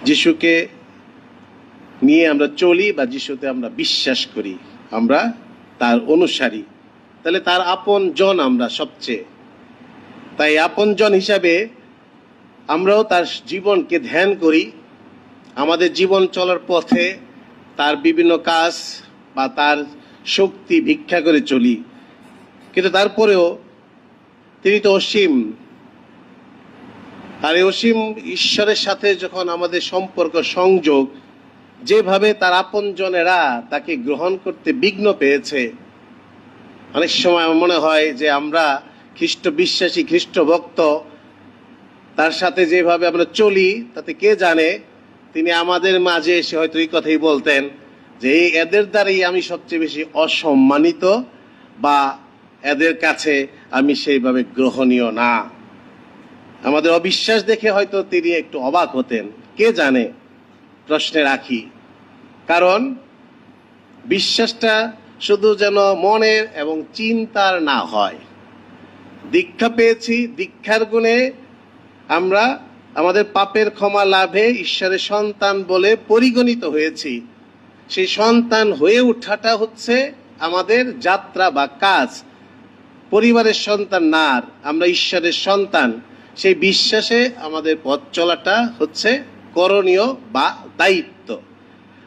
যিশুকে নিয়ে আমরা চলি বা যিশুতে আমরা বিশ্বাস করি, আমরা তার অনুসারী, তাহলে তার আপন জন আমরা সবচেয়ে। তাই আপন জন হিসাবে আমরাও তার জীবনকে ধ্যান করি, আমাদের জীবন চলার পথে তার বিভিন্ন কাজ বা তার শক্তি ভিক্ষা করে চলি। কিন্তু তারপরেও তিনি তো অসীম, আর এই অসীম ঈশ্বরের সাথে যখন আমাদের সম্পর্ক সংযোগ, যেভাবে তার আপনজনেরা তাকে গ্রহণ করতে বিঘ্ন পেয়েছে, অনেক সময় আমার মনে হয় যে আমরা খ্রিস্ট বিশ্বাসী, খ্রিস্ট ভক্ত, তার সাথে যেভাবে আমরা চলি তাতে কে জানে তিনি আমাদের মাঝে এসে হয়তো এই কথাই বলতেন যে এদের দ্বারাই আমি সবচেয়ে বেশি অসম্মানিত, বা এদের কাছে আমি সেইভাবে গ্রহণীয় না। আমাদের অবিশ্বাস দেখে হয়তো তিনি একটু অবাক হতেন, কে জানে, প্রশ্নে রাখি। কারণ বিশ্বাসটা শুধু যেন মনের এবং চিন্তার না হয়। দীক্ষা পেয়েছি, দীক্ষার গুণে আমরা আমাদের পাপের ক্ষমা লাভে ঈশ্বরের সন্তান বলে পরিগণিত হয়েছি। সেই সন্তান হয়ে ওঠাটা হচ্ছে আমাদের যাত্রা বা কাজ। পরিবারের সন্তান না, আমরা ঈশ্বরের সন্তান, সেই বিশ্বাসে আমাদের পথ চলাটা হচ্ছে করণীয় বা দায়িত্ব।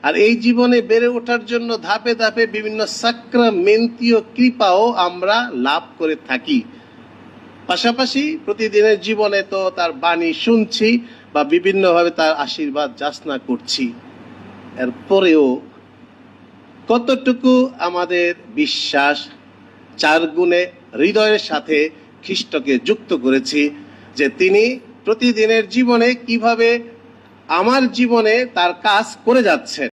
আর এই জীবনে বেড়ে ওঠার জন্য ধাপে ধাপে বিভিন্ন সাক্রামেন্তীয় কৃপাও আমরা লাভ করে থাকি। পাশাপাশি প্রতিদিনের জীবনে তো তার বাণী শুনছি বা বিভিন্নভাবে তার আশীর্বাদ যাচনা করছি। এরপরেও কতটুকু আমাদের বিশ্বাস চার গুণে হৃদয়ের সাথে খ্রিস্টকে যুক্ত করেছি, যে তিনি প্রতিদিনের জীবনে কিভাবে আমার জীবনে তার কাজ করে যাচ্ছেন।